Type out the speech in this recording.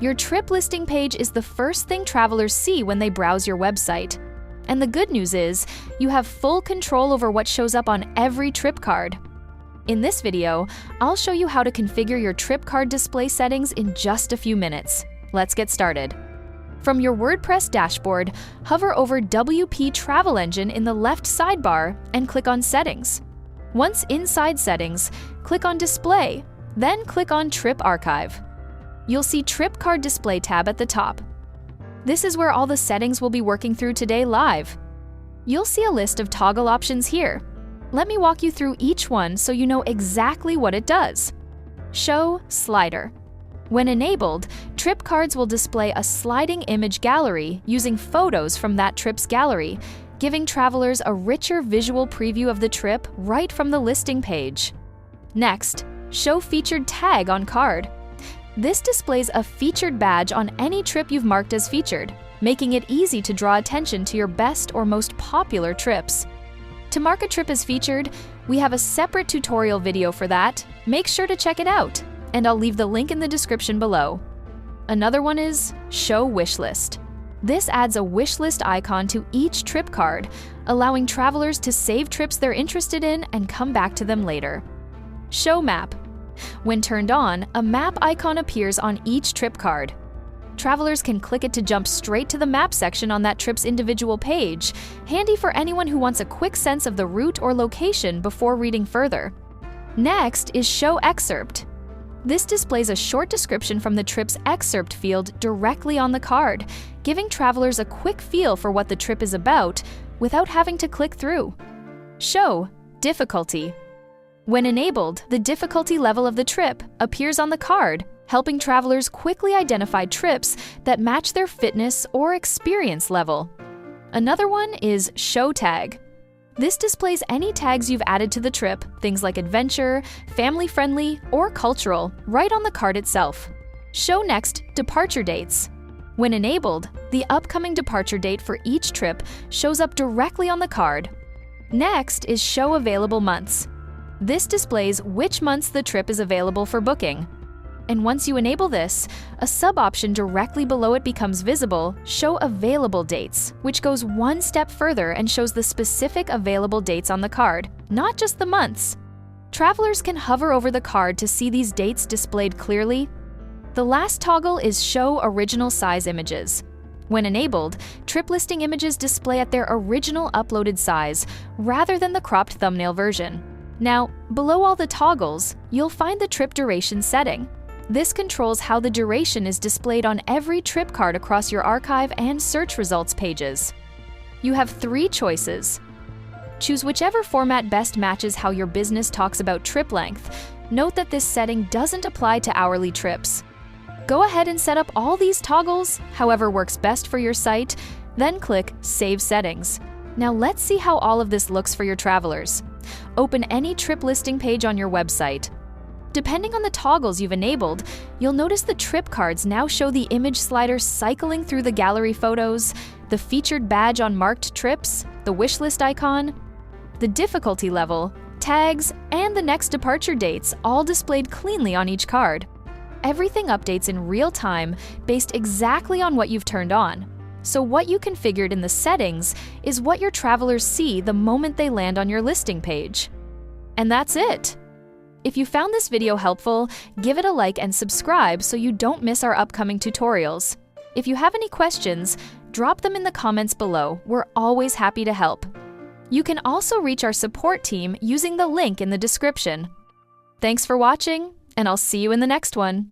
Your trip listing page is the first thing travelers see when they browse your website. And the good news is, you have full control over what shows up on every trip card. In this video, I'll show you how to configure your trip card display settings in just a few minutes. Let's get started. From your WordPress dashboard, hover over WP Travel Engine in the left sidebar and click on Settings. Once inside Settings, click on Display, then click on Trip Archive. You'll see Trip Card Display tab at the top. This is where all the settings we'll be working through today live. You'll see a list of toggle options here. Let me walk you through each one so you know exactly what it does. Show Slider. When enabled, trip cards will display a sliding image gallery using photos from that trip's gallery, giving travelers a richer visual preview of the trip right from the listing page. Next, show Featured Tag on card. This displays a featured badge on any trip you've marked as featured, making it easy to draw attention to your best or most popular trips. To mark a trip as featured, we have a separate tutorial video for that. Make sure to check it out, and I'll leave the link in the description below. Another one is Show Wishlist. This adds a wishlist icon to each trip card, allowing travelers to save trips they're interested in and come back to them later. Show Map. When turned on, a map icon appears on each trip card. Travelers can click it to jump straight to the map section on that trip's individual page, handy for anyone who wants a quick sense of the route or location before reading further. Next is Show Excerpt. This displays a short description from the trip's excerpt field directly on the card, giving travelers a quick feel for what the trip is about without having to click through. Show Difficulty. When enabled, the difficulty level of the trip appears on the card, helping travelers quickly identify trips that match their fitness or experience level. Another one is Show Tag. This displays any tags you've added to the trip, things like adventure, family-friendly, or cultural, right on the card itself. Show Next Departure Dates. When enabled, the upcoming departure date for each trip shows up directly on the card. Next is Show Available Months. This displays which months the trip is available for booking. And once you enable this, a sub-option directly below it becomes visible, Show Available Dates, which goes one step further and shows the specific available dates on the card, not just the months. Travelers can hover over the card to see these dates displayed clearly. The last toggle is Show Original Size Images. When enabled, trip listing images display at their original uploaded size, rather than the cropped thumbnail version. Now, below all the toggles, you'll find the trip duration setting. This controls how the duration is displayed on every trip card across your archive and search results pages. You have 3 choices. Choose whichever format best matches how your business talks about trip length. Note that this setting doesn't apply to hourly trips. Go ahead and set up all these toggles, however works best for your site, then click Save Settings. Now let's see how all of this looks for your travelers. Open any trip listing page on your website. Depending on the toggles you've enabled, you'll notice the trip cards now show the image slider cycling through the gallery photos, the featured badge on marked trips, the wishlist icon, the difficulty level, tags, and the next departure dates all displayed cleanly on each card. Everything updates in real time based exactly on what you've turned on. So what you configured in the settings is what your travelers see the moment they land on your listing page. And that's it! If you found this video helpful, give it a like and subscribe so you don't miss our upcoming tutorials. If you have any questions, drop them in the comments below. We're always happy to help. You can also reach our support team using the link in the description. Thanks for watching, and I'll see you in the next one.